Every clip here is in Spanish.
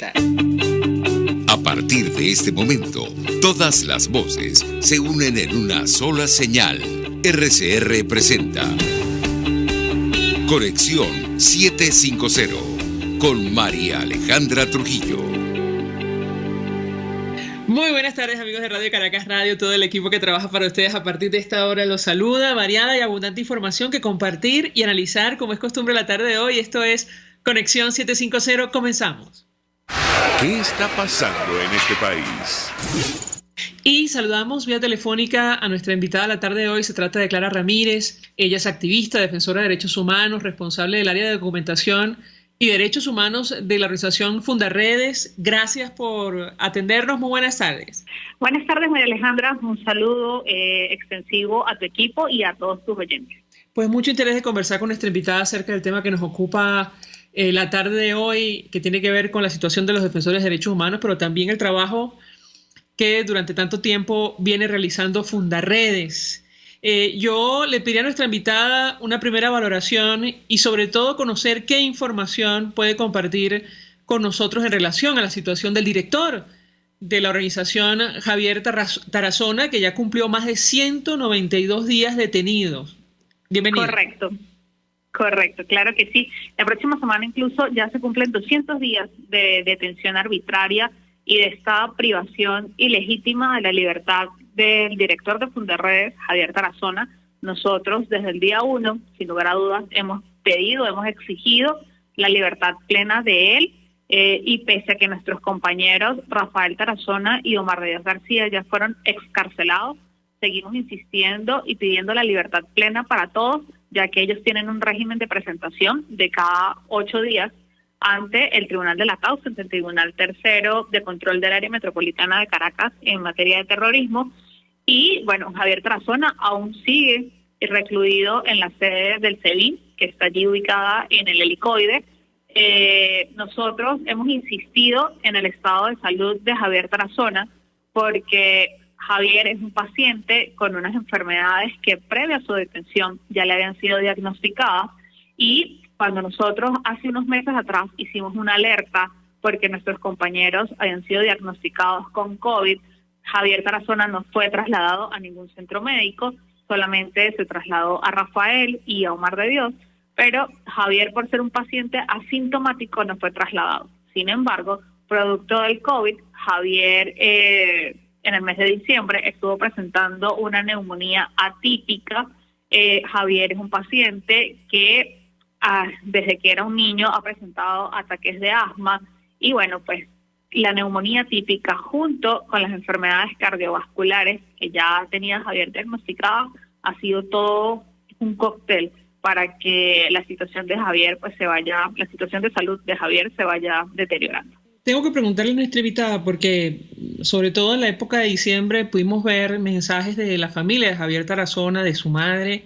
presenta. A partir de este momento, todas las voces se unen en una sola señal. RCR presenta Conexión 750 con María Alejandra Trujillo. Muy buenas tardes, amigos de Radio Caracas Radio, todo el equipo que trabaja para ustedes a partir de esta hora los saluda. Variada y abundante información que compartir y analizar como es costumbre la tarde de hoy. Esto es Conexión 750, comenzamos. ¿Qué está pasando en este país? Y saludamos vía telefónica a nuestra invitada la tarde de hoy. Se trata de Clara Ramírez. Ella es activista, defensora de derechos humanos, responsable del área de documentación y derechos humanos de la organización Fundaredes. Gracias por atendernos. Muy buenas tardes. Buenas tardes, María Alejandra. Un saludo extensivo a tu equipo y a todos tus oyentes. Pues mucho interés de conversar con nuestra invitada acerca del tema que nos ocupa la tarde de hoy, que tiene que ver con la situación de los defensores de derechos humanos, pero también el trabajo que durante tanto tiempo viene realizando Fundaredes. Yo le pediría a nuestra invitada una primera valoración y sobre todo conocer qué información puede compartir con nosotros en relación a la situación del director de la organización, Javier Tarazona, que ya cumplió más de 192 días detenido. Bienvenido. Correcto, claro que sí. La próxima semana incluso ya se cumplen 200 días de detención arbitraria y de esta privación ilegítima de la libertad del director de Fundaredes, Javier Tarazona. Nosotros desde el día 1, sin lugar a dudas, hemos exigido la libertad plena de él, y pese a que nuestros compañeros Rafael Tarazona y Omar de Dios García ya fueron excarcelados, seguimos insistiendo y pidiendo la libertad plena para todos, ya que ellos tienen un régimen de presentación de cada 8 días ante el Tribunal de la Causa, ante el Tribunal Tercero de Control del Área Metropolitana de Caracas en materia de terrorismo. Y bueno, Javier Tarazona aún sigue recluido en la sede del SEBIN, que está allí ubicada en el Helicoide. Nosotros hemos insistido en el estado de salud de Javier Tarazona porque Javier es un paciente con unas enfermedades que previa a su detención ya le habían sido diagnosticadas, y cuando nosotros hace unos meses atrás hicimos una alerta porque nuestros compañeros habían sido diagnosticados con COVID, Javier Tarazona no fue trasladado a ningún centro médico, solamente se trasladó a Rafael y a Omar de Dios, pero Javier, por ser un paciente asintomático, no fue trasladado. Sin embargo, producto del COVID, Javier en el mes de diciembre estuvo presentando una neumonía atípica. Javier es un paciente que desde que era un niño ha presentado ataques de asma, y bueno, pues la neumonía típica junto con las enfermedades cardiovasculares que ya tenía Javier diagnosticada ha sido todo un cóctel para que la situación de Javier la situación de salud de Javier se vaya deteriorando. Tengo que preguntarle a nuestra invitada porque sobre todo en la época de diciembre pudimos ver mensajes de la familia de Javier Tarazona, de su madre,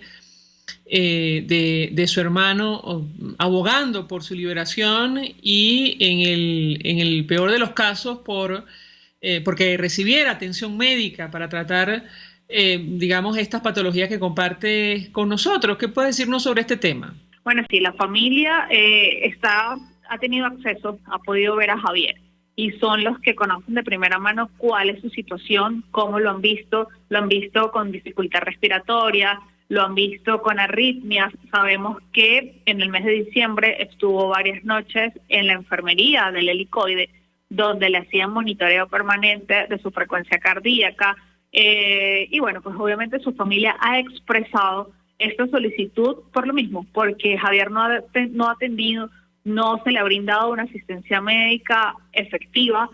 de su hermano, abogando por su liberación y en el peor de los casos porque recibiera atención médica para tratar, digamos, estas patologías que comparte con nosotros. ¿Qué puede decirnos sobre este tema? Bueno, sí, la familia ha tenido acceso, ha podido ver a Javier, y son los que conocen de primera mano cuál es su situación, cómo lo han visto con dificultad respiratoria, lo han visto con arritmias. Sabemos que en el mes de diciembre estuvo varias noches en la enfermería del Helicoide, donde le hacían monitoreo permanente de su frecuencia cardíaca, y bueno, pues obviamente su familia ha expresado esta solicitud por lo mismo, porque Javier no ha atendido, no se le ha brindado una asistencia médica efectiva,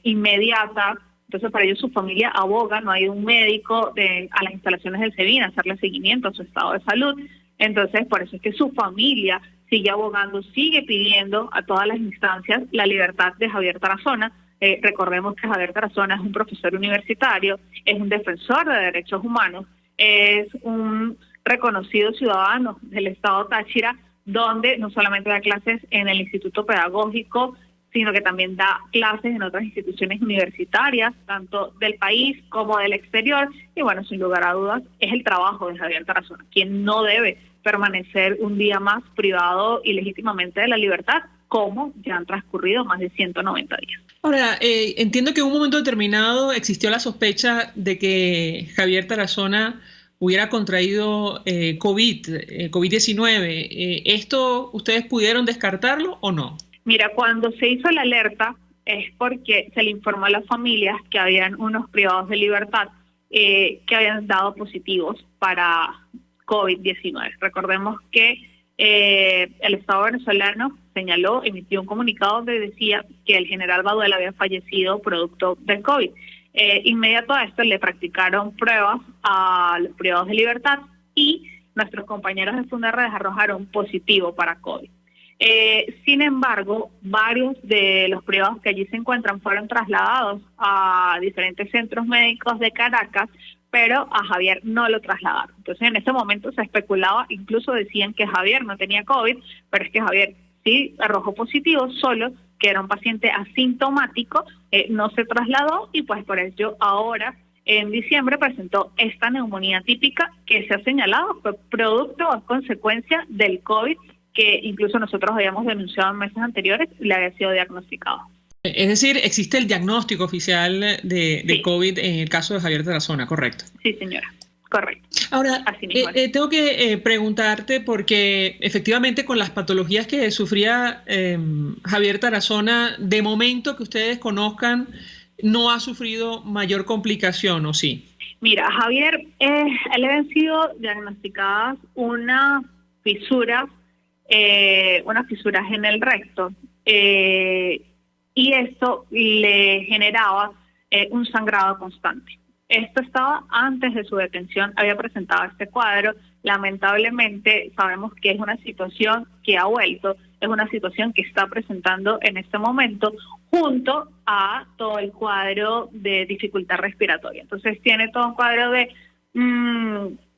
inmediata. Entonces, para ello su familia aboga, no hay un médico a las instalaciones del SEBIN a hacerle seguimiento a su estado de salud. Entonces, por eso es que su familia sigue abogando, sigue pidiendo a todas las instancias la libertad de Javier Tarazona. Recordemos que Javier Tarazona es un profesor universitario, es un defensor de derechos humanos, es un reconocido ciudadano del estado Táchira, donde no solamente da clases en el Instituto Pedagógico, sino que también da clases en otras instituciones universitarias, tanto del país como del exterior. Y bueno, sin lugar a dudas, es el trabajo de Javier Tarazona, quien no debe permanecer un día más privado ilegítimamente de la libertad, cómo ya han transcurrido más de 190 días. Ahora, entiendo que en un momento determinado existió la sospecha de que Javier Tarazona hubiera contraído COVID-19. ¿Esto ustedes pudieron descartarlo o no? Mira, cuando se hizo la alerta es porque se le informó a las familias que habían unos privados de libertad que habían dado positivos para COVID-19. Recordemos que el Estado venezolano emitió un comunicado donde decía que el general Baduel había fallecido producto del COVID. Inmediato a esto le practicaron pruebas a los privados de libertad y nuestros compañeros de Fundarredes arrojaron positivo para COVID. Sin embargo, varios de los privados que allí se encuentran fueron trasladados a diferentes centros médicos de Caracas, pero a Javier no lo trasladaron. Entonces, en ese momento se especulaba, incluso decían que Javier no tenía COVID, pero es que Javier sí arrojó positivo, solo que era un paciente asintomático, no se trasladó y pues por ello ahora en diciembre presentó esta neumonía típica que se ha señalado fue producto o consecuencia del COVID, que incluso nosotros habíamos denunciado en meses anteriores, le había sido diagnosticado. Es decir, existe el diagnóstico oficial de COVID en el caso de Javier Tarazona, ¿correcto? Sí, señora, correcto. Ahora, tengo que preguntarte porque efectivamente con las patologías que sufría Javier Tarazona, de momento que ustedes conozcan, no ha sufrido mayor complicación, ¿o sí? Mira, Javier, le habían sido diagnosticadas unas fisuras en el recto, y esto le generaba un sangrado constante. Esto estaba antes de su detención, había presentado este cuadro. Lamentablemente sabemos que es una situación que ha vuelto, es una situación que está presentando en este momento junto a todo el cuadro de dificultad respiratoria. Entonces tiene todo un cuadro de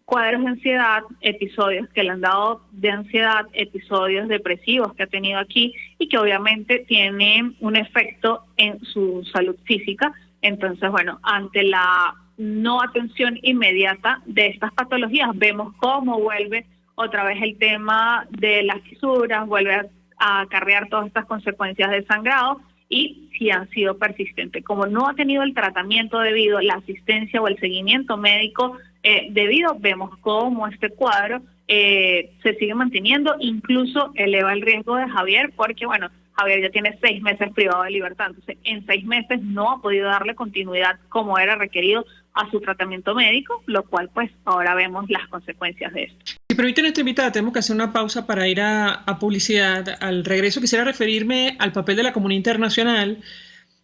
cuadros de ansiedad, episodios que le han dado de ansiedad, episodios depresivos que ha tenido aquí y que obviamente tienen un efecto en su salud física. Entonces, bueno, ante la no atención inmediata de estas patologías, vemos cómo vuelve otra vez el tema de las fisuras, vuelve a acarrear todas estas consecuencias de sangrado y si han sido persistentes. Como no ha tenido el tratamiento debido, la asistencia o el seguimiento médico debido, vemos cómo este cuadro se sigue manteniendo, incluso eleva el riesgo de Javier, porque bueno, Javier ya tiene 6 meses privado de libertad, entonces en 6 meses no ha podido darle continuidad como era requerido a su tratamiento médico, lo cual pues ahora vemos las consecuencias de esto. Si permiten nuestra invitada, tenemos que hacer una pausa para ir a publicidad. Al regreso quisiera referirme al papel de la comunidad internacional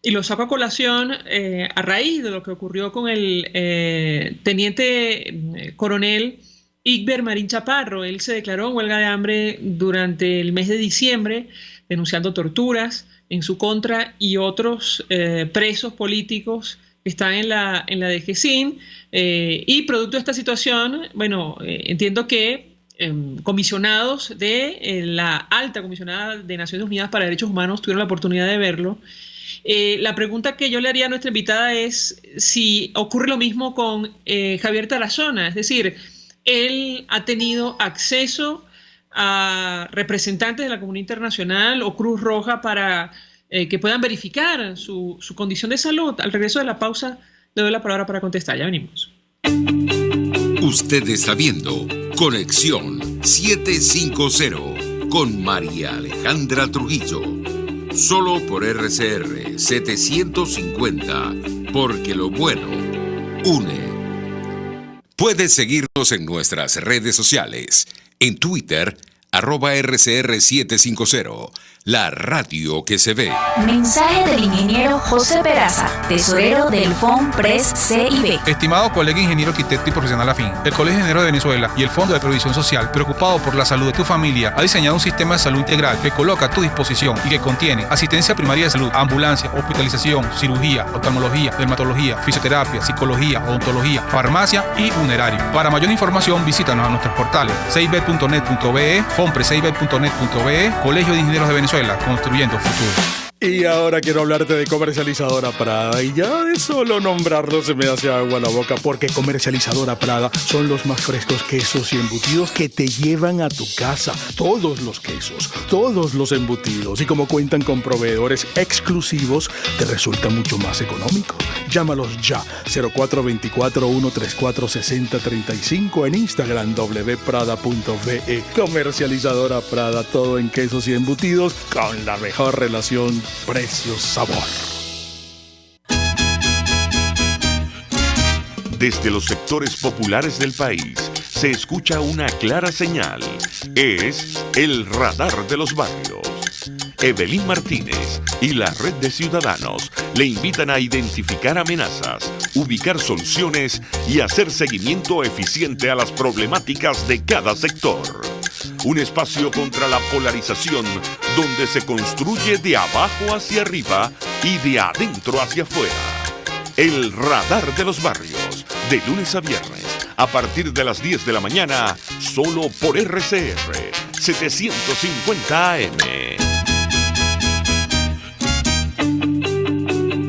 y lo saco a colación a raíz de lo que ocurrió con el teniente coronel Igber Marín Chaparro. Él se declaró en huelga de hambre durante el mes de diciembre, denunciando torturas en su contra y otros presos políticos que están en la DGCIN. Y producto de esta situación, bueno, entiendo que comisionados de la alta comisionada de Naciones Unidas para Derechos Humanos tuvieron la oportunidad de verlo. La pregunta que yo le haría a nuestra invitada es si ocurre lo mismo con Javier Tarazona, es decir, él ha tenido acceso a representantes de la comunidad internacional o Cruz Roja para que puedan verificar su condición de salud. Al regreso de la pausa le doy la palabra para contestar. Ya venimos. Usted está viendo Conexión 750 con María Alejandra Trujillo. Solo por RCR 750, porque lo bueno une. Puedes seguirnos en nuestras redes sociales. En Twitter, @RCR750, la radio que se ve. Mensaje del ingeniero José Peraza, tesorero del FONPRES CIB. Estimado colega ingeniero arquitecto y profesional afín, el Colegio de Ingenieros de Venezuela y el Fondo de Previsión Social, preocupado por la salud de tu familia, ha diseñado un sistema de salud integral que coloca a tu disposición y que contiene asistencia primaria de salud, ambulancia, hospitalización, cirugía, oftalmología, dermatología, fisioterapia, psicología, odontología, farmacia y funerario. Para mayor información, visítanos a nuestros portales cib.net.be, fonprescib.net.be, Colegio de Ingenieros de Venezuela, construyendo futuro. Y ahora quiero hablarte de Comercializadora Prada, y ya de solo nombrarlo se me hace agua la boca, porque Comercializadora Prada son los más frescos quesos y embutidos que te llevan a tu casa. Todos los quesos, todos los embutidos, y como cuentan con proveedores exclusivos, te resulta mucho más económico. Llámalos ya, 0424-134-6035, en Instagram wprada.ve. Comercializadora Prada, todo en quesos y embutidos con la mejor relación precio-sabor. Desde los sectores populares del país se escucha una clara señal. Es el radar de los barrios. Evelyn Martínez y la Red de Ciudadanos le invitan a identificar amenazas, ubicar soluciones y hacer seguimiento eficiente a las problemáticas de cada sector. Un espacio contra la polarización donde se construye de abajo hacia arriba y de adentro hacia afuera. El radar de los barrios, de lunes a viernes, a partir de las 10 de la mañana, solo por RCR 750 AM.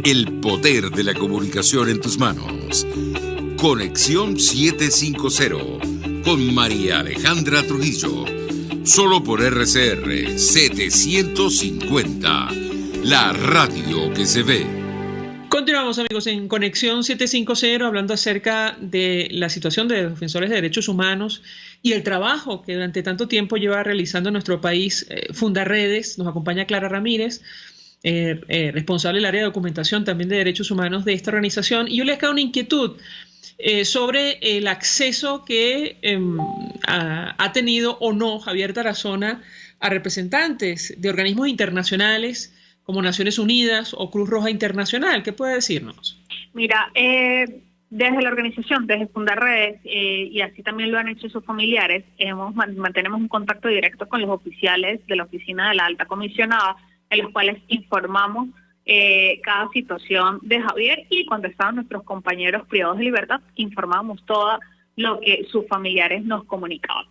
El poder de la comunicación en tus manos. Conexión 750 con María Alejandra Trujillo. Solo por RCR 750. La radio que se ve. Continuamos, amigos, en Conexión 750, hablando acerca de la situación de los defensores de derechos humanos y el trabajo que durante tanto tiempo lleva realizando en nuestro país Fundarredes. Nos acompaña Clara Ramírez, responsable del área de documentación también de derechos humanos de esta organización. Y yo les hago una inquietud sobre el acceso que ha tenido o no Javier Tarazona a representantes de organismos internacionales como Naciones Unidas o Cruz Roja Internacional. ¿Qué puede decirnos? Mira, desde la organización, desde Fundarredes, y así también lo han hecho sus familiares, mantenemos un contacto directo con los oficiales de la oficina de la alta comisionada, en los cuales informamos cada situación de Javier, y cuando estaban nuestros compañeros privados de libertad, informamos todo lo que sus familiares nos comunicaban.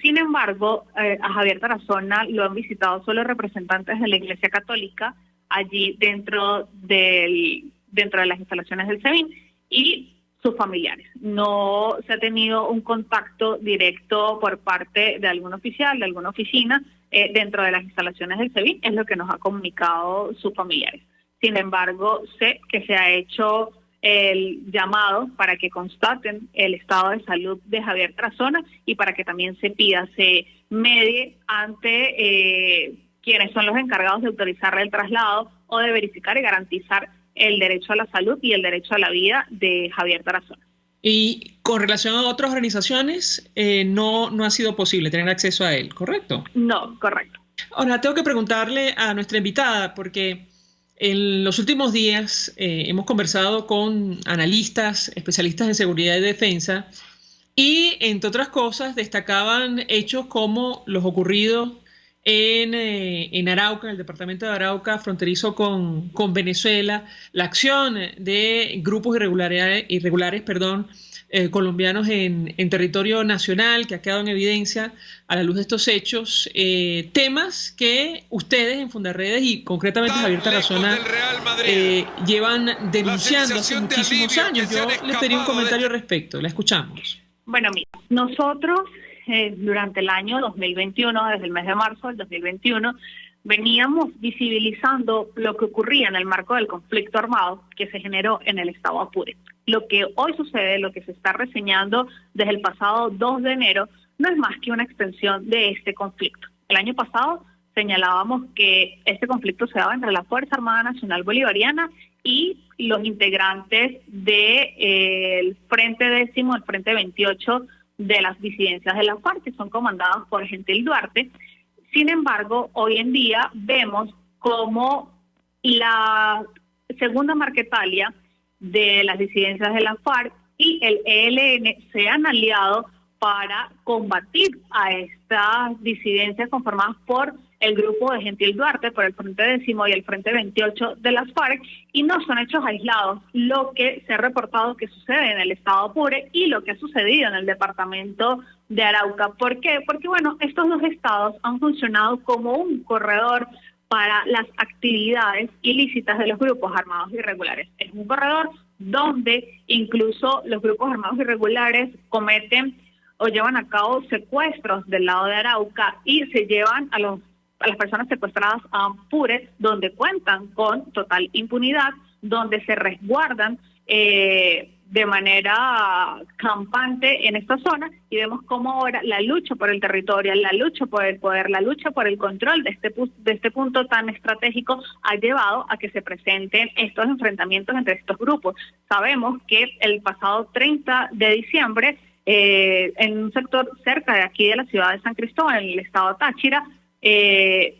Sin embargo, a Javier Tarazona lo han visitado solo representantes de la Iglesia Católica allí dentro de las instalaciones del SEBIN y sus familiares. No se ha tenido un contacto directo por parte de algún oficial, de alguna oficina dentro de las instalaciones del SEBIN, es lo que nos ha comunicado sus familiares. Sin embargo, sé que se ha hecho el llamado para que constaten el estado de salud de Javier Tarazona y para que también se medie ante quienes son los encargados de autorizar el traslado o de verificar y garantizar el derecho a la salud y el derecho a la vida de Javier Tarazona. Y con relación a otras organizaciones, no ha sido posible tener acceso a él, ¿correcto? No, correcto. Ahora, tengo que preguntarle a nuestra invitada, porque en los últimos días hemos conversado con analistas, especialistas en seguridad y defensa, y entre otras cosas destacaban hechos como los ocurridos en Arauca, en el departamento de Arauca, fronterizo con Venezuela, la acción de grupos irregulares, colombianos en territorio nacional, que ha quedado en evidencia a la luz de estos hechos, temas que ustedes en Fundarredes y concretamente Javier Tarazona llevan denunciando hace muchísimos años. Yo les pedí un comentario al respecto, la escuchamos. Bueno, mira, nosotros durante el año 2021, desde el mes de marzo del 2021, veníamos visibilizando lo que ocurría en el marco del conflicto armado que se generó en el estado Apure. Lo que hoy sucede, lo que se está reseñando desde el pasado 2 de enero, no es más que una extensión de este conflicto. El año pasado señalábamos que este conflicto se daba entre la Fuerza Armada Nacional Bolivariana y los integrantes del Frente Décimo, el Frente 28 de las disidencias de la FARC, que son comandadas por Gentil Duarte. Sin embargo, hoy en día vemos como la segunda Marquetalia de las disidencias de la FARC y el ELN se han aliado para combatir a estas disidencias conformadas por el grupo de Gentil Duarte, por el Frente Décimo y el Frente 28 de las FARC, y no son hechos aislados lo que se ha reportado que sucede en el estado Apure y lo que ha sucedido en el departamento de Arauca. ¿Por qué? Porque, bueno, estos dos estados han funcionado como un corredor para las actividades ilícitas de los grupos armados irregulares. Es un corredor donde incluso los grupos armados irregulares cometen o llevan a cabo secuestros del lado de Arauca y se llevan a las personas secuestradas a Apure, donde cuentan con total impunidad, donde se resguardan de manera campante en esta zona, y vemos cómo ahora la lucha por el territorio, la lucha por el poder, la lucha por el control de este punto tan estratégico ha llevado a que se presenten estos enfrentamientos entre estos grupos. Sabemos que el pasado 30 de diciembre, en un sector cerca de aquí de la ciudad de San Cristóbal, en el estado Táchira,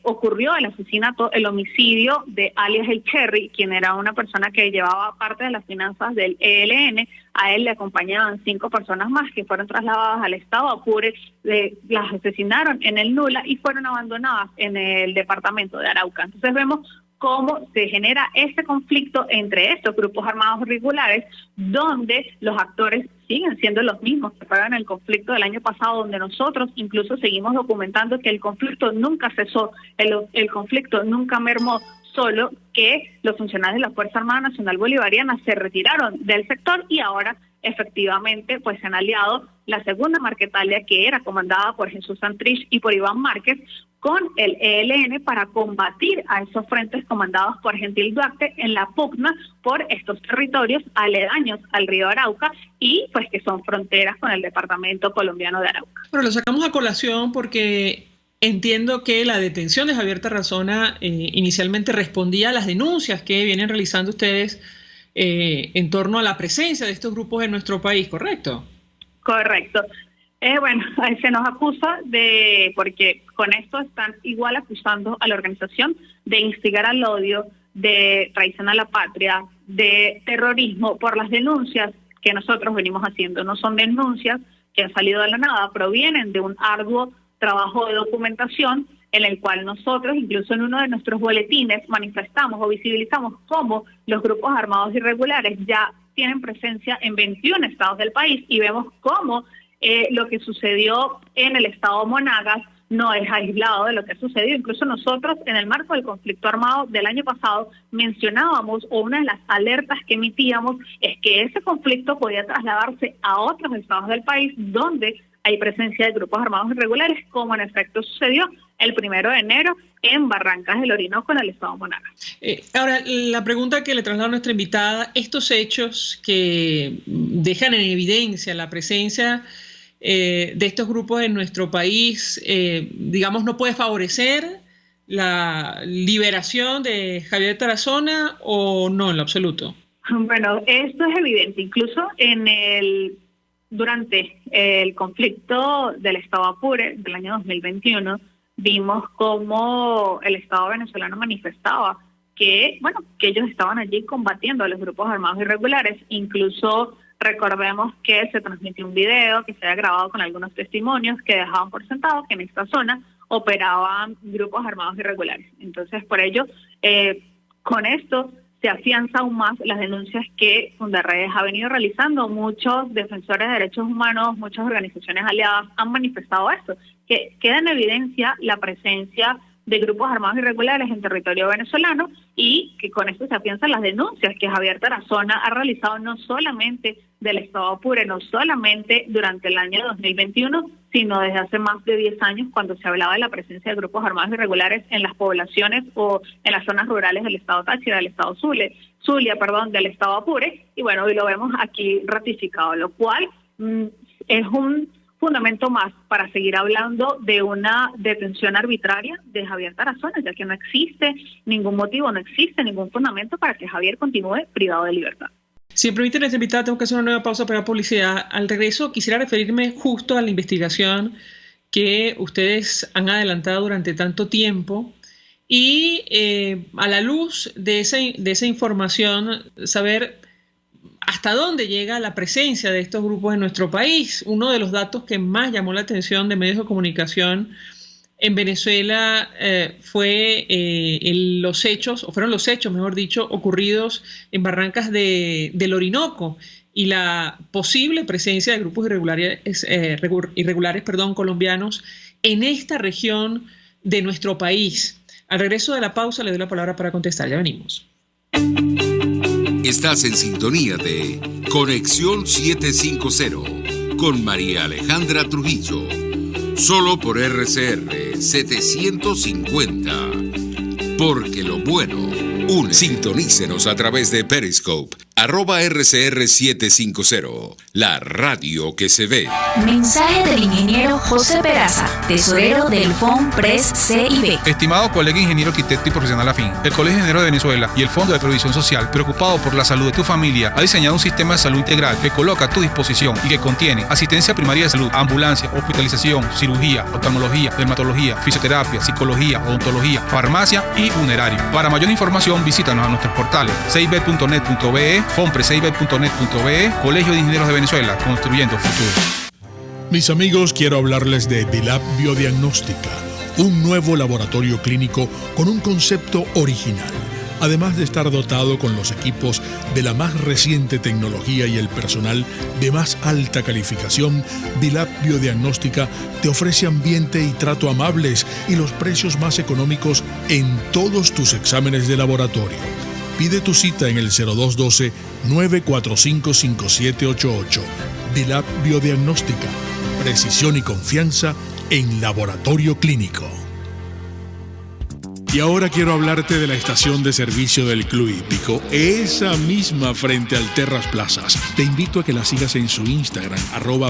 ocurrió el asesinato, el homicidio de alias El Cherry, quien era una persona que llevaba parte de las finanzas del ELN. A él le acompañaban 5 personas más que fueron trasladadas al estado Apure, las asesinaron en el Nula y fueron abandonadas en el departamento de Arauca. Entonces vemos cómo se genera ese conflicto entre estos grupos armados irregulares, donde los actores siguen siendo los mismos que fueron el conflicto del año pasado, donde nosotros incluso seguimos documentando que el conflicto nunca cesó, el conflicto nunca mermó, solo que los funcionarios de la Fuerza Armada Nacional Bolivariana se retiraron del sector y ahora efectivamente pues se han aliado la segunda Marquetalia, que era comandada por Jesús Santrich y por Iván Márquez, con el ELN para combatir a esos frentes comandados por Gentil Duarte en la pugna por estos territorios aledaños al río Arauca y pues que son fronteras con el departamento colombiano de Arauca. Bueno, lo sacamos a colación porque entiendo que la detención de Javier Tarazona inicialmente respondía a las denuncias que vienen realizando ustedes en torno a la presencia de estos grupos en nuestro país, ¿correcto? Correcto. Bueno, se nos acusa porque con esto están igual acusando a la organización de instigar al odio, de traición a la patria, de terrorismo, por las denuncias que nosotros venimos haciendo. No son denuncias que han salido de la nada, provienen de un arduo trabajo de documentación en el cual nosotros, incluso en uno de nuestros boletines, manifestamos o visibilizamos cómo los grupos armados irregulares ya tienen presencia en 21 estados del país y vemos cómo lo que sucedió en el estado Monagas no es aislado de lo que ha sucedido. Incluso nosotros, en el marco del conflicto armado del año pasado, mencionábamos, o una de las alertas que emitíamos, es que ese conflicto podía trasladarse a otros estados del país donde hay presencia de grupos armados irregulares, como en efecto sucedió el 1 de enero en Barrancas del Orinoco, en el estado Monagas. Ahora, la pregunta que le traslado a nuestra invitada, estos hechos que dejan en evidencia la presencia de estos grupos en nuestro país, digamos, ¿no puede favorecer la liberación de Javier Tarazona o no en lo absoluto? Bueno, esto es evidente. Incluso durante el conflicto del estado Apure del año 2021, vimos cómo el Estado venezolano manifestaba que ellos estaban allí combatiendo a los grupos armados irregulares. Incluso recordemos que se transmitió un video que se había grabado con algunos testimonios que dejaban por sentado que en esta zona operaban grupos armados irregulares. Entonces, por ello, con esto se afianza aún más las denuncias que Fundarredes ha venido realizando. Muchos defensores de derechos humanos, muchas organizaciones aliadas han manifestado esto, que queda en evidencia la presencia de grupos armados irregulares en territorio venezolano y que con esto se afianzan las denuncias que Javier Tarazona ha realizado no solamente del estado Apure, no solamente durante el año 2021, sino desde hace más de 10 años cuando se hablaba de la presencia de grupos armados irregulares en las poblaciones o en las zonas rurales del estado Táchira, del estado Zulia, del estado Apure, y bueno, hoy lo vemos aquí ratificado, lo cual es un fundamento más para seguir hablando de una detención arbitraria de Javier Tarazona, ya que no existe ningún motivo, no existe ningún fundamento para que Javier continúe privado de libertad. Si me permiten, nuestra invitada, tengo que hacer una nueva pausa para publicidad. Al regreso quisiera referirme justo a la investigación que ustedes han adelantado durante tanto tiempo y a la luz de esa información, saber hasta dónde llega la presencia de estos grupos en nuestro país. Uno de los datos que más llamó la atención de medios de comunicación en Venezuela fueron los hechos, mejor dicho, ocurridos en Barrancas del Orinoco y la posible presencia de grupos irregulares colombianos en esta región de nuestro país. Al regreso de la pausa le doy la palabra para contestar. Ya venimos. Estás en sintonía de Conexión 750 con María Alejandra Trujillo. Solo por RCR 750. Porque lo bueno une. Sintonícenos a través de Periscope, @RCR750, la radio que se ve. Mensaje del ingeniero José Peraza, tesorero del FONPRES CIB. Estimado colega ingeniero arquitecto y profesional afín, el Colegio de Ingenieros de Venezuela y el Fondo de Previsión Social, preocupado por la salud de tu familia, ha diseñado un sistema de salud integral que coloca a tu disposición y que contiene asistencia primaria de salud, ambulancia, hospitalización, cirugía, oftalmología, dermatología, fisioterapia, psicología, odontología, farmacia y funerario. Para mayor información, visítanos a nuestros portales cib.net.be, fonprescib.net.be, Colegio de Ingenieros de Venezuela, construyendo futuro. Mis amigos, quiero hablarles de Dilab Biodiagnóstica, un nuevo laboratorio clínico con un concepto original. Además de estar dotado con los equipos de la más reciente tecnología y el personal de más alta calificación, Dilab Biodiagnóstica te ofrece ambiente y trato amables y los precios más económicos en todos tus exámenes de laboratorio. Pide tu cita en el 0212-945-5788. Dilab Biodiagnóstica. Precisión y confianza en laboratorio clínico. Y ahora quiero hablarte de la estación de servicio del Club Hípico, esa misma frente al Terras Plazas. Te invito a que la sigas en su Instagram,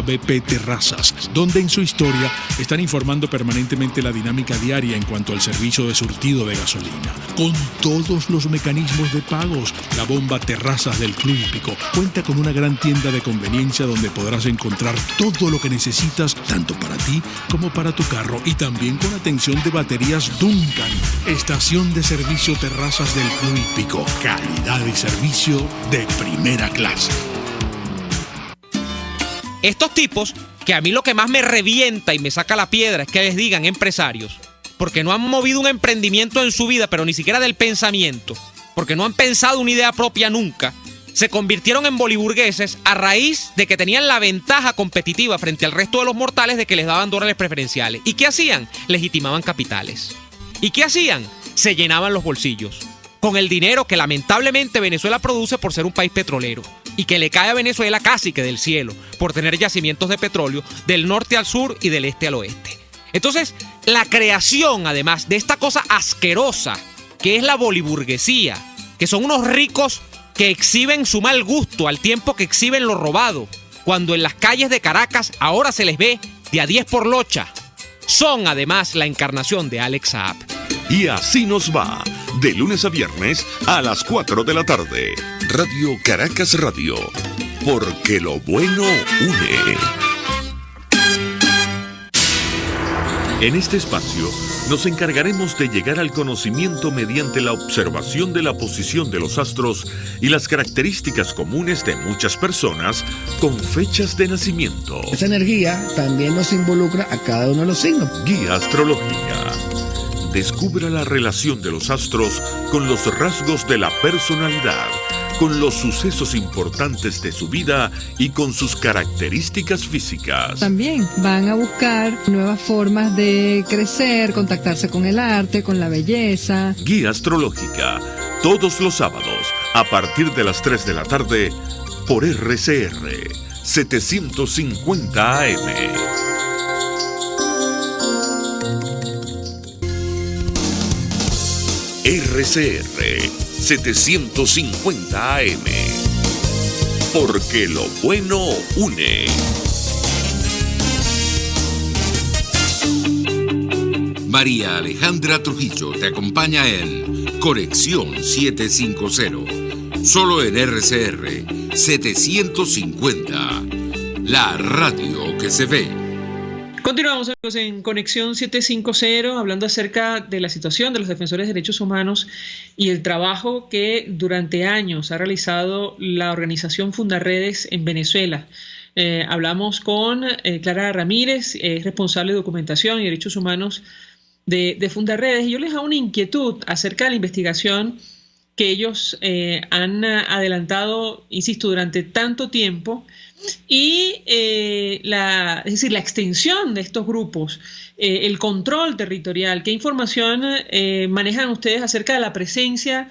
@bpterrazas, donde en su historia están informando permanentemente la dinámica diaria en cuanto al servicio de surtido de gasolina. Con todos los mecanismos de pagos, la bomba Terrazas del Club Hípico cuenta con una gran tienda de conveniencia donde podrás encontrar todo lo que necesitas, tanto para ti como para tu carro, y también con atención de baterías Duncan. Estación de servicio Terrazas del Club Hípico. Calidad y servicio de primera clase. Estos tipos, que a mí lo que más me revienta y me saca la piedra es que les digan empresarios, porque no han movido un emprendimiento en su vida, pero ni siquiera del pensamiento, porque no han pensado una idea propia nunca, se convirtieron en boliburgueses a raíz de que tenían la ventaja competitiva frente al resto de los mortales de que les daban dólares preferenciales. ¿Y qué hacían? Legitimaban capitales. ¿Y qué hacían? Se llenaban los bolsillos con el dinero que lamentablemente Venezuela produce por ser un país petrolero y que le cae a Venezuela casi que del cielo por tener yacimientos de petróleo del norte al sur y del este al oeste. Entonces, la creación, además de esta cosa asquerosa que es la boliburguesía, que son unos ricos que exhiben su mal gusto al tiempo que exhiben lo robado, cuando en las calles de Caracas ahora se les ve de a 10 por locha, son además la encarnación de Alex Saab. Y así nos va, de lunes a viernes a las 4 de la tarde. Radio Caracas Radio, porque lo bueno une. En este espacio nos encargaremos de llegar al conocimiento mediante la observación de la posición de los astros y las características comunes de muchas personas con fechas de nacimiento. Esa energía también nos involucra a cada uno de los signos. Guía Astrológica. Descubra la relación de los astros con los rasgos de la personalidad, con los sucesos importantes de su vida y con sus características físicas. También van a buscar nuevas formas de crecer, contactarse con el arte, con la belleza. Guía Astrológica, todos los sábados, a partir de las 3 de la tarde, por RCR 750 AM. RCR 750 AM. Porque lo bueno une. María Alejandra Trujillo te acompaña en Conexión 750. Solo en RCR 750. La radio que se ve. Continuamos, amigos, en Conexión 750, hablando acerca de la situación de los defensores de derechos humanos y el trabajo que durante años ha realizado la organización Fundaredes en Venezuela. Hablamos con Clara Ramírez, responsable de documentación y derechos humanos de Fundaredes, y yo les hago una inquietud acerca de la investigación que ellos han adelantado, insisto, durante tanto tiempo, y la extensión de estos grupos. el control territorial. ¿Qué información manejan ustedes acerca de la presencia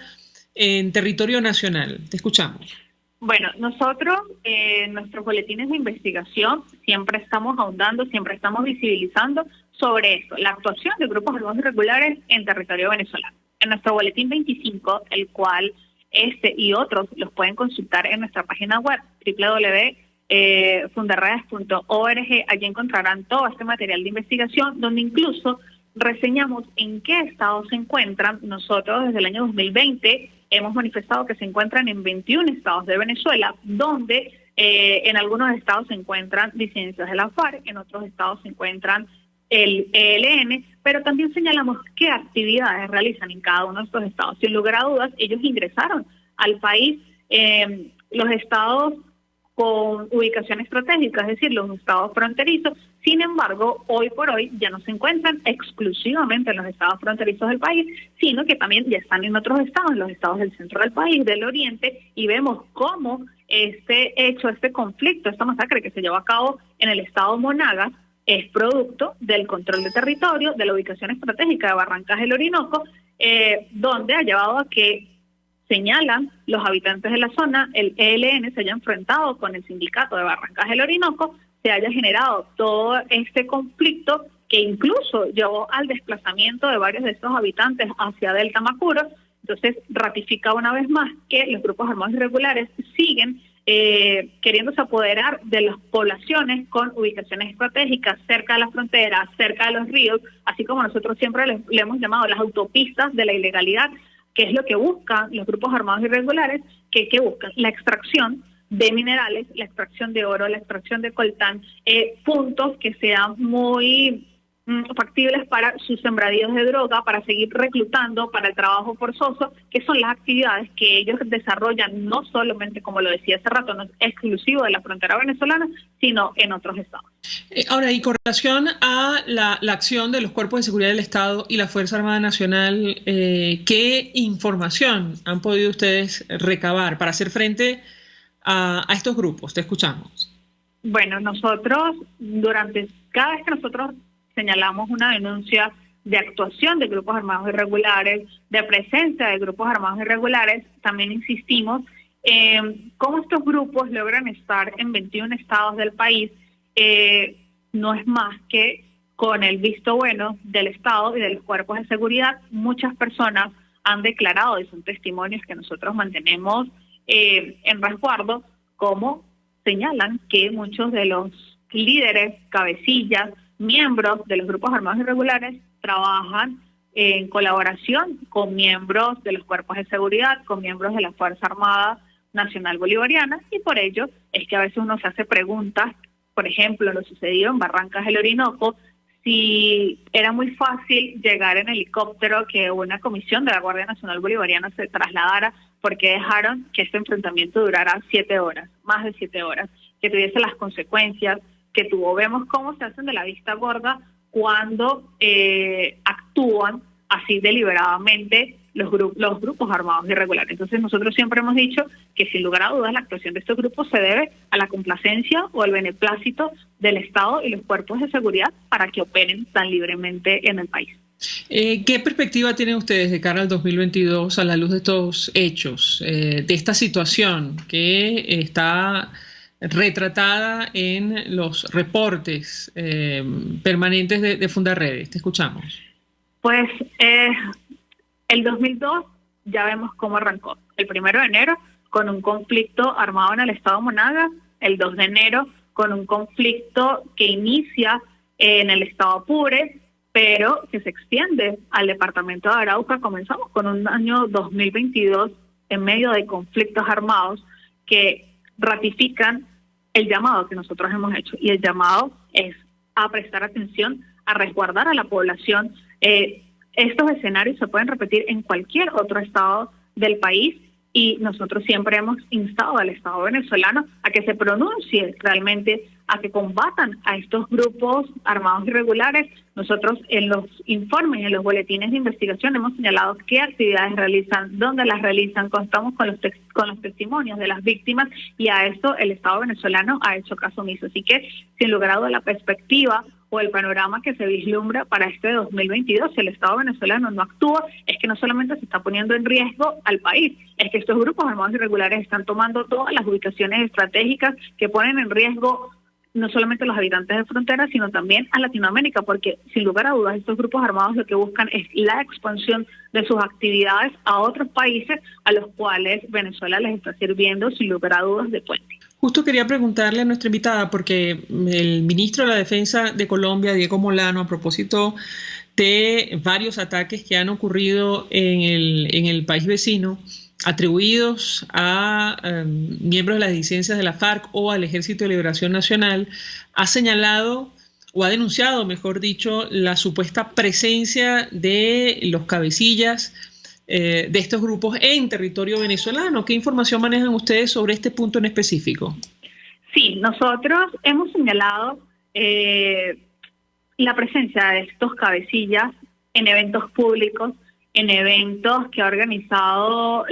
en territorio nacional? Te escuchamos. Bueno, nosotros en nuestros boletines de investigación siempre estamos ahondando, siempre estamos visibilizando sobre esto, la actuación de grupos armados irregulares en territorio venezolano. En nuestro boletín 25, el cual y otros los pueden consultar en nuestra página web www.fundarredes.org. Allí encontrarán todo este material de investigación, donde incluso reseñamos en qué estados se encuentran. Nosotros desde el año 2020 hemos manifestado que se encuentran en 21 estados de Venezuela, donde en algunos estados se encuentran disidencias de la FARC, en otros estados se encuentran el ELN, pero también señalamos qué actividades realizan en cada uno de estos estados. Sin lugar a dudas, ellos ingresaron al país, los estados con ubicación estratégica, es decir, los estados fronterizos. Sin embargo, hoy por hoy ya no se encuentran exclusivamente en los estados fronterizos del país, sino que también ya están en otros estados, en los estados del centro del país, del oriente, y vemos cómo este conflicto, esta masacre que se llevó a cabo en el estado Monagas, es producto del control de territorio, de la ubicación estratégica de Barrancas del Orinoco, donde ha llevado a que, señalan los habitantes de la zona, el ELN se haya enfrentado con el sindicato de Barrancas del Orinoco, se haya generado todo este conflicto que incluso llevó al desplazamiento de varios de estos habitantes hacia Delta Macuro. Entonces ratifica una vez más que los grupos armados irregulares siguen queriéndose apoderar de las poblaciones con ubicaciones estratégicas cerca de la frontera, cerca de los ríos, así como nosotros siempre le hemos llamado las autopistas de la ilegalidad, que es lo que buscan los grupos armados irregulares, que buscan la extracción de minerales, la extracción de oro, la extracción de coltán, puntos que sean muy factibles para sus sembradíos de droga, para seguir reclutando, para el trabajo forzoso, que son las actividades que ellos desarrollan, no solamente, como lo decía hace rato, no es exclusivo de la frontera venezolana, sino en otros estados. Ahora, y con relación a la acción de los cuerpos de seguridad del Estado y la Fuerza Armada Nacional, ¿qué información han podido ustedes recabar para hacer frente a estos grupos? Te escuchamos. Bueno, nosotros, cada vez que nosotros señalamos una denuncia de actuación de grupos armados irregulares, de presencia de grupos armados irregulares, también insistimos en cómo estos grupos logran estar en 21 estados del país. No es más que con el visto bueno del Estado y de los cuerpos de seguridad. Muchas personas han declarado, y son testimonios que nosotros mantenemos en resguardo, como señalan que muchos de los líderes, cabecillas, miembros de los grupos armados irregulares trabajan en colaboración con miembros de los cuerpos de seguridad, con miembros de la Fuerza Armada Nacional Bolivariana, y por ello es que a veces uno se hace preguntas, por ejemplo, lo sucedido en Barrancas del Orinoco, si era muy fácil llegar en helicóptero, que una comisión de la Guardia Nacional Bolivariana se trasladara, porque dejaron que este enfrentamiento durara 7 horas, más de 7 horas, que tuviese las consecuencias que tuvo. Vemos cómo se hacen de la vista gorda cuando actúan así deliberadamente los grupos armados irregulares. Entonces nosotros siempre hemos dicho que sin lugar a dudas la actuación de estos grupos se debe a la complacencia o al beneplácito del Estado y los cuerpos de seguridad para que operen tan libremente en el país. ¿Qué perspectiva tienen ustedes de cara al 2022 a la luz de estos hechos, de esta situación que está retratada en los reportes permanentes de Fundarredes? Te escuchamos. Pues el 2002 ya vemos cómo arrancó. El 1 de enero con un conflicto armado en el estado Monagas, el 2 de enero con un conflicto que inicia en el estado Apure, pero que se extiende al departamento de Arauca. Comenzamos con un año 2022 en medio de conflictos armados que ratifican el llamado que nosotros hemos hecho, y el llamado es a prestar atención, a resguardar a la población. Estos escenarios se pueden repetir en cualquier otro estado del país, y nosotros siempre hemos instado al Estado venezolano a que se pronuncie realmente, a que combatan a estos grupos armados irregulares. Nosotros en los informes, en los boletines de investigación hemos señalado qué actividades realizan, dónde las realizan, contamos con los testimonios de las víctimas, y a esto el Estado venezolano ha hecho caso omiso. Así que, sin lugar a dudas, la perspectiva o el panorama que se vislumbra para este 2022. Si el Estado venezolano no actúa, es que no solamente se está poniendo en riesgo al país, es que estos grupos armados irregulares están tomando todas las ubicaciones estratégicas que ponen en riesgo no solamente a los habitantes de frontera, sino también a Latinoamérica, porque sin lugar a dudas estos grupos armados lo que buscan es la expansión de sus actividades a otros países a los cuales Venezuela les está sirviendo sin lugar a dudas de puente. Justo quería preguntarle a nuestra invitada, porque el ministro de la Defensa de Colombia, Diego Molano, a propósito de varios ataques que han ocurrido en el país vecino, atribuidos a miembros de las disidencias de la FARC o al Ejército de Liberación Nacional, ha señalado o ha denunciado, mejor dicho, la supuesta presencia de los cabecillas de estos grupos en territorio venezolano. ¿Qué información manejan ustedes sobre este punto en específico? Sí, nosotros hemos señalado la presencia de estos cabecillas en eventos públicos, en eventos que ha organizado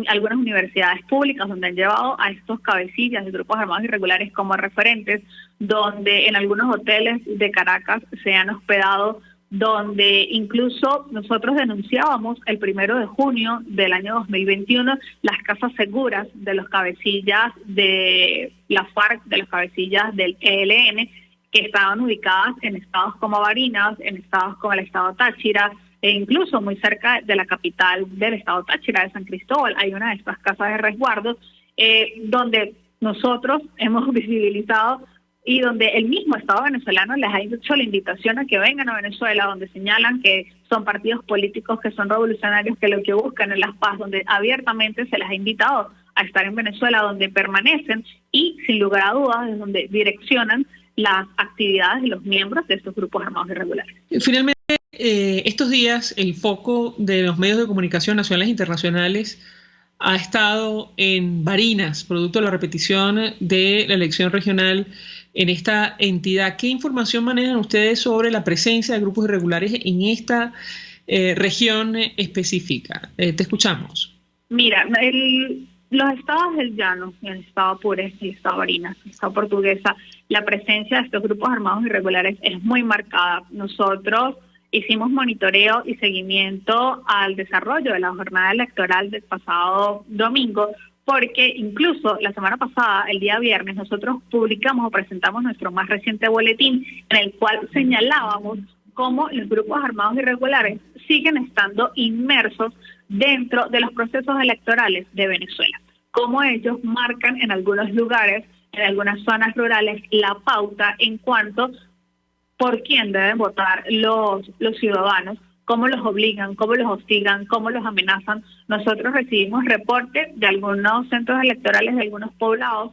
algunas universidades públicas, donde han llevado a estos cabecillas de grupos armados irregulares como referentes, donde en algunos hoteles de Caracas se han hospedado, donde incluso nosotros denunciábamos el 1 de junio del año 2021 las casas seguras de los cabecillas de la FARC, de los cabecillas del ELN, que estaban ubicadas en estados como Barinas, en estados como el estado Táchira, e incluso muy cerca de la capital del estado Táchira, de San Cristóbal. Hay una de estas casas de resguardo donde nosotros hemos visibilizado y donde el mismo Estado venezolano les ha hecho la invitación a que vengan a Venezuela, donde señalan que son partidos políticos que son revolucionarios, que lo que buscan es la paz, donde abiertamente se les ha invitado a estar en Venezuela, donde permanecen y sin lugar a dudas es donde direccionan las actividades de los miembros de estos grupos armados irregulares. Finalmente, estos días el foco de los medios de comunicación nacionales e internacionales ha estado en Barinas, producto de la repetición de la elección regional en esta entidad. ¿Qué información manejan ustedes sobre la presencia de grupos irregulares en esta región específica? Te escuchamos. Mira, los estados del Llano, el estado Apure, el estado Barinas, el estado Portuguesa, la presencia de estos grupos armados irregulares es muy marcada. Nosotros hicimos monitoreo y seguimiento al desarrollo de la jornada electoral del pasado domingo, porque incluso la semana pasada, el día viernes, nosotros publicamos o presentamos nuestro más reciente boletín en el cual señalábamos cómo los grupos armados irregulares siguen estando inmersos dentro de los procesos electorales de Venezuela, cómo ellos marcan en algunos lugares, en algunas zonas rurales, la pauta en cuanto por quién deben votar los ciudadanos, cómo los obligan, cómo los hostigan, cómo los amenazan. Nosotros recibimos reportes de algunos centros electorales de algunos poblados,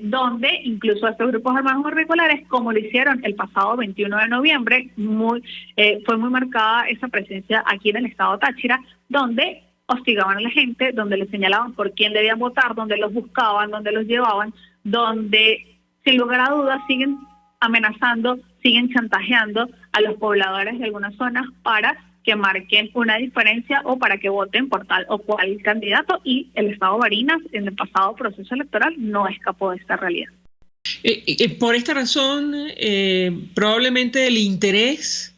donde incluso estos grupos armados irregulares, como lo hicieron el pasado 21 de noviembre, fue muy marcada esa presencia aquí en el estado Táchira, donde hostigaban a la gente, donde les señalaban por quién debían votar, donde los buscaban, donde los llevaban, donde sin lugar a dudas siguen amenazando, siguen chantajeando a los pobladores de algunas zonas para que marquen una diferencia o para que voten por tal o cual candidato, y el estado Barinas en el pasado proceso electoral no escapó de esta realidad. Por esta razón, probablemente el interés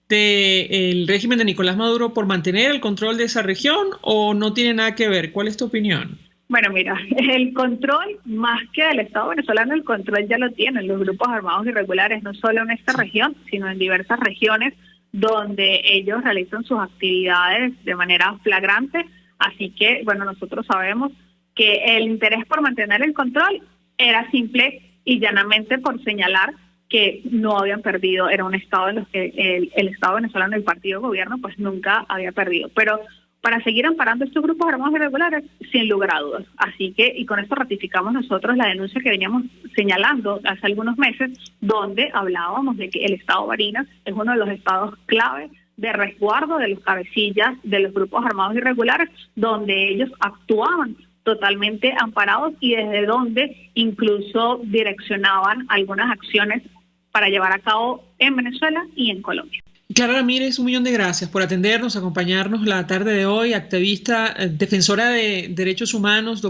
del régimen de Nicolás Maduro por mantener el control de esa región, ¿o no tiene nada que ver? ¿Cuál es tu opinión? Bueno, mira, el control, más que del Estado venezolano, el control ya lo tienen los grupos armados irregulares, no solo en esta región, sino en diversas regiones donde ellos realizan sus actividades de manera flagrante. Así que, bueno, nosotros sabemos que el interés por mantener el control era simple y llanamente por señalar que no habían perdido, era un estado en los que el Estado venezolano, el partido de gobierno, pues nunca había perdido. Pero para seguir amparando estos grupos armados irregulares, sin lugar a dudas. Así que, y con esto ratificamos nosotros la denuncia que veníamos señalando hace algunos meses, donde hablábamos de que el estado Barinas es uno de los estados clave de resguardo de los cabecillas de los grupos armados irregulares, donde ellos actuaban totalmente amparados y desde donde incluso direccionaban algunas acciones para llevar a cabo en Venezuela y en Colombia. Clara Ramírez, 1.000.000 de gracias por atendernos, acompañarnos la tarde de hoy, activista, defensora de derechos humanos,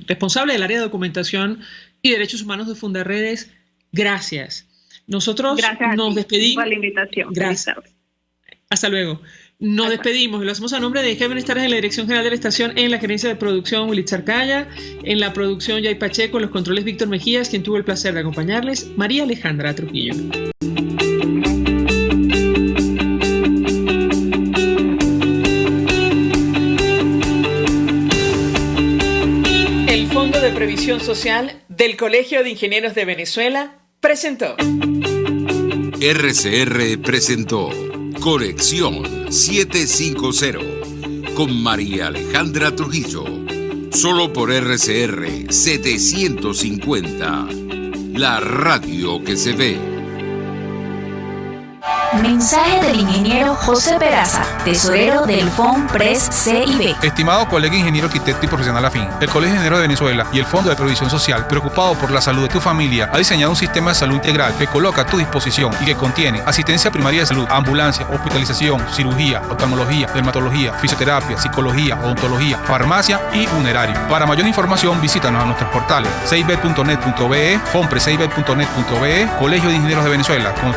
responsable del área de documentación y derechos humanos de Fundaredes. Gracias. Nosotros Gracias nos despedimos. por la invitación. Gracias. Hasta luego. Nos despedimos y lo hacemos a nombre de Heaven Stars en la dirección general de la estación, en la gerencia de producción Willy Charcaya, en la producción Yay Pacheco, en los controles Víctor Mejías, quien tuvo el placer de acompañarles, María Alejandra Trujillo. El Fondo de Previsión Social del Colegio de Ingenieros de Venezuela presentó. RCR presentó Conexión 750 con María Alejandra Trujillo. Solo por RCR 750. La radio que se ve. Mensaje del ingeniero José Peraza, tesorero del FONPRES CIB. Estimado colega ingeniero, arquitecto y profesional afín, el Colegio de Ingenieros de Venezuela y el Fondo de Previsión Social, preocupado por la salud de tu familia, ha diseñado un sistema de salud integral que coloca a tu disposición y que contiene asistencia primaria de salud, ambulancia, hospitalización, cirugía, oftalmología, dermatología, fisioterapia, psicología, odontología, farmacia y funerario. Para mayor información, visítanos a nuestros portales 6b.net.be, fonprescib.net.be, Colegio de Ingenieros de Venezuela.